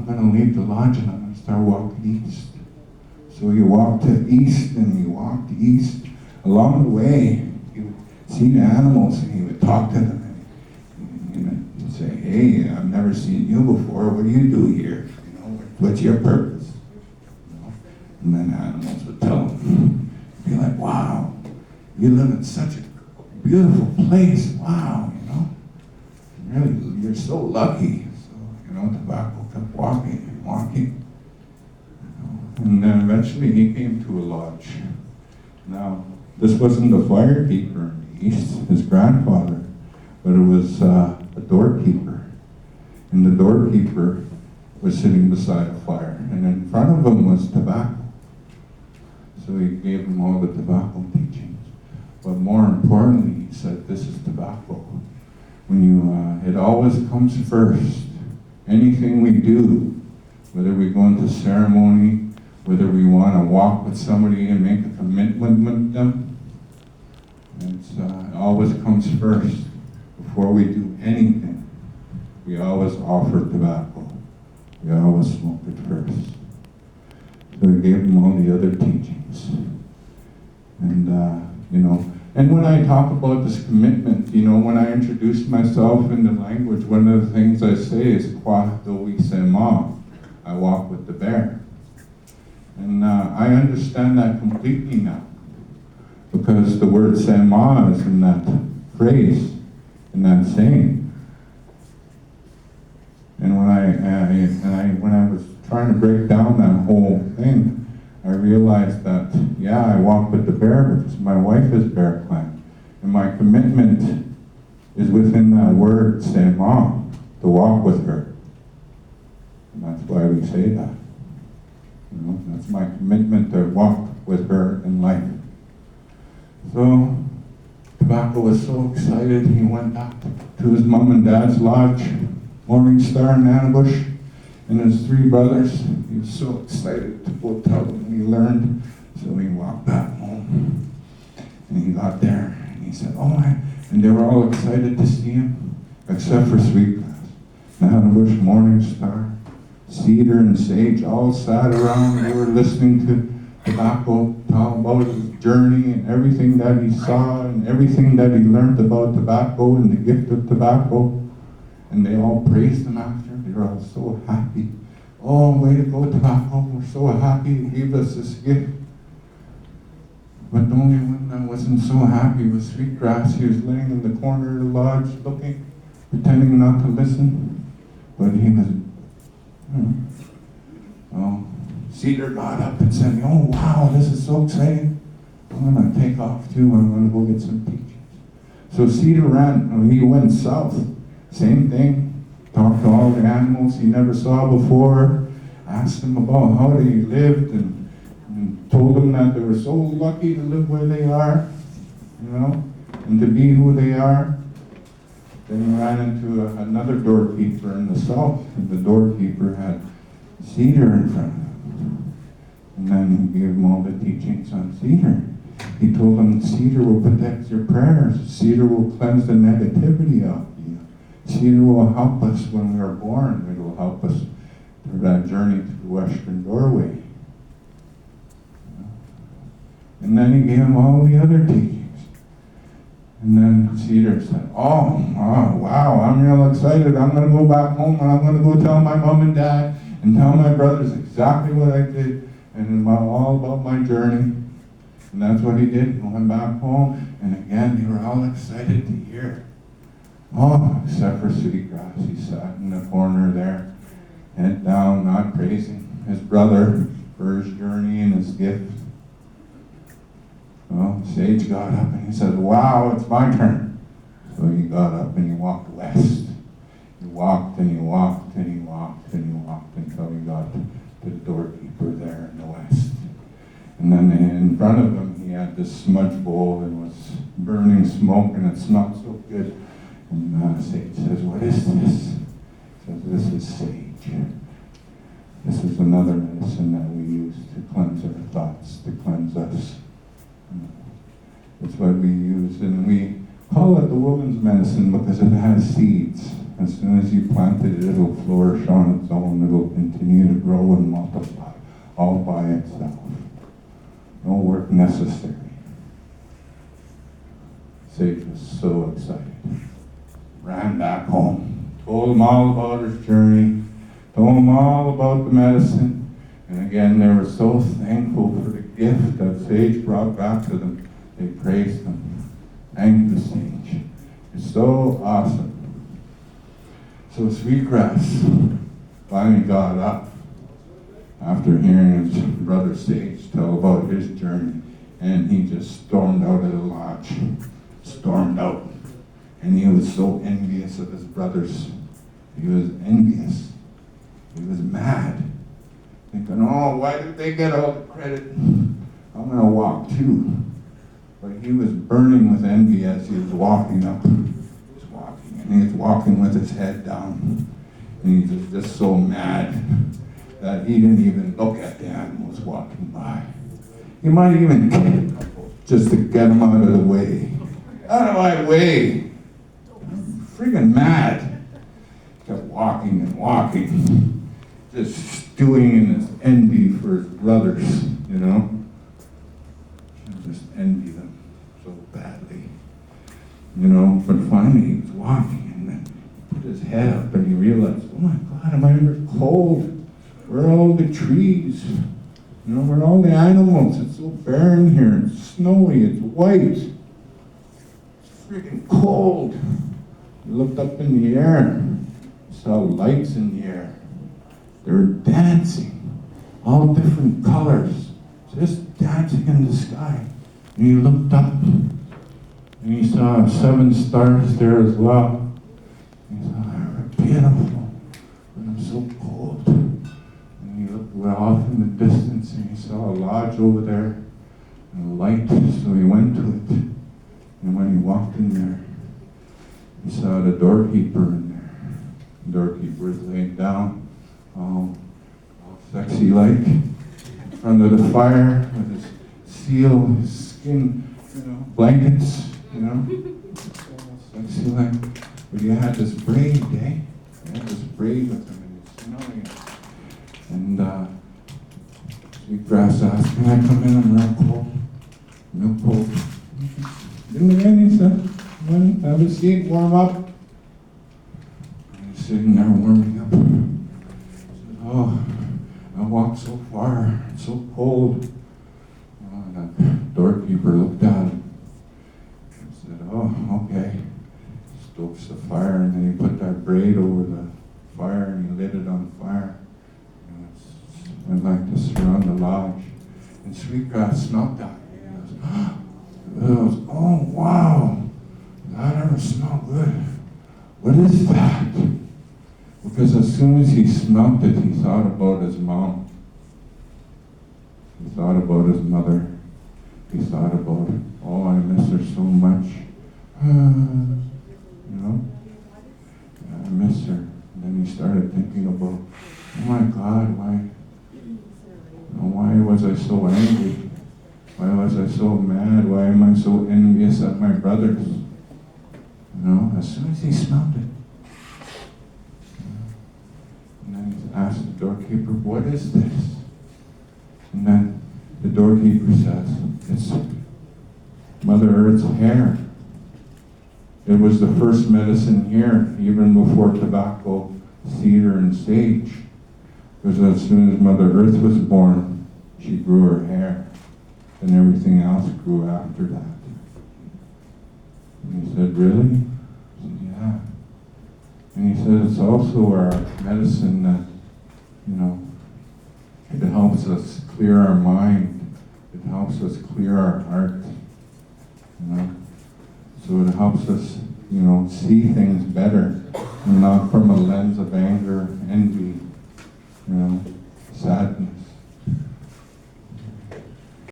going to leave the lodge and I'm going to start walking east. So he walked to east and he walked east. Along the way, he would see the animals and he would talk to them. And he'd say, hey, I've never seen you before. What do you do here? What's your purpose? And then the animals would tell him. He'd be like, wow, you live in such a beautiful place. Wow, really, you're so lucky. So, Tobacco kept walking and walking. And then eventually he came to a lodge. Now, this wasn't the firekeeper in the east, his grandfather, but it was a doorkeeper. And the doorkeeper was sitting beside a fire, and in front of him was tobacco. So he gave him all the tobacco teachings. But more importantly, he said, this is tobacco. It always comes first. Anything we do, whether we go into ceremony, whether we want to walk with somebody and make a commitment with them, it always comes first. Before we do anything, we always offer tobacco. We always smoke it first. So he gave him all the other teachings. And when I talk about this commitment, when I introduce myself in the language, one of the things I say is, Kwa doi sema, I walk with the bear. And I understand that completely now, because the word sema is in that phrase, in that saying. And when I was trying to break down that whole thing, I realized that, I walk with the bear because my wife is Bear Clan. And my commitment is within that word, sema, to walk with her. And that's why we say that. That's my commitment to walk with her in life. So, Tobacco was so excited, he went back to his mom and dad's lodge, Morning Star in Anabush, and his three brothers. He was so excited to go tell them what he learned. So he walked back home. And he got there, and he said, and they were all excited to see him, except for Sweetgrass, Anabush, Morning Star, Cedar, and Sage all sat around. They were listening to Tobacco talk about his journey and everything that he saw and everything that he learned about tobacco and the gift of tobacco. And they all praised him after. They were all so happy. Oh, way to go, Tobacco. We're so happy you gave us this gift. But the only one that wasn't so happy was Sweetgrass. He was laying in the corner of the lodge looking, pretending not to listen. But he was, Cedar got up and said, oh, wow, this is so exciting. I'm going to take off too. I'm going to go get some teachings. So Cedar ran. He went south. Same thing. Talked to all the animals he never saw before. Asked them about how they lived and told them that they were so lucky to live where they are, and to be who they are. Then he ran into another doorkeeper in the south, and the doorkeeper had Cedar in front of him. And then he gave him all the teachings on Cedar. He told him Cedar will protect your prayers. Cedar will cleanse the negativity out of you. Cedar will help us when we are born. It will help us through that journey to the western doorway. And then he gave him all the other teachings. And then Cedar said, oh, wow, I'm real excited. I'm going to go back home and I'm going to go tell my mom and dad and tell my brothers exactly what I did and all about my journey. And that's what he did. He went back home, and again, they were all excited to hear. Oh, except for Sweetgrass. He sat in the corner there, head down, not praising his brother for his journey and his gift. Well, Sage got up and he said, wow, it's my turn. So he got up and he walked west. He walked and he walked and he walked and he walked until he got to the doorkeeper there in the west. And then in front of him, he had this smudge bowl and was burning smoke, and it smelled so good. And Sage says, what is this? He says, this is sage. This is another medicine that we use to cleanse our thoughts, to cleanse us. It's what we use, and we call it the woman's medicine because it has seeds. as soon as you plant it, it'll flourish on its own. It'll continue to grow and multiply all by itself. No work necessary. Sage was so excited. Ran back home, told him all about his journey, told him all about the medicine, and again they were so thankful for the gift that Sage brought back to them. They praised him. Thank the Sage. It's so awesome. So Sweetgrass finally got up after hearing his brother Sage tell about his journey, and he just stormed out of the lodge. Stormed out. And he was so envious of his brothers. He was envious. He was mad. Thinking, oh, why did they get all the credit? I'm going to walk too. But he was burning with envy as he was walking up. He was walking, and he was walking with his head down. And he was just so mad that he didn't even look at the animals walking by. He might even kick them just to get them out of the way. Out of my way! I'm freaking mad. Kept walking and walking, just stewing in his envy for his brothers, you know? Just envy them so badly, you know? But finally he was walking and then he put his head up and he realized, oh my God, am I ever cold? Where are all the trees? You know, where are all the animals? It's so barren here. It's snowy. It's white. Freaking cold. He looked up in the air, saw lights in the air. They were dancing, all different colors, just dancing in the sky. And he looked up, and he saw 7 stars there as well. He saw, they're beautiful, but I'm so cold. And he looked way off in the distance, and he saw a lodge over there, and a light, so he went to it. And when he walked in there, he saw the doorkeeper in there. The doorkeeper was laying down, all sexy like, in front of the fire with his seal, his skin, you know, blankets, you know, sexy like. But he had this braid, eh? He had this braid with him, and he's smelling it. And Sweetgrass asked, can I come in? I'm real cold. Real cold. Didn't get any, son. Come have a seat, warm up. And he's sitting there warming up. He said, oh, I walked so far, it's so cold. Oh, and that doorkeeper looked at him and said, oh, okay. Stokes the fire, and then he put that braid over the fire and he lit it on fire. And it went like this around the lodge. And Sweetgrass smelled that. He goes, oh, wow, that ever smell good. What is that? Because as soon as he smelled it, he thought about his mom. He thought about his mother. He thought about, oh, I miss her so much. You know? I miss her. And then he started thinking about, oh my God, why was I so angry? Why was I so mad? Why am I so envious at my brothers? You know, as soon as he smelled it. And then he asked the doorkeeper, what is this? And then the doorkeeper says, it's Mother Earth's hair. It was the first medicine here, even before tobacco, cedar, and sage. Because as soon as Mother Earth was born, she grew her hair. And everything else grew after that. And he said, really? I said, yeah. And he said, it's also our medicine that, you know, it helps us clear our mind. It helps us clear our heart. You know? So it helps us, you know, see things better, and not from a lens of anger, envy, you know, sadness.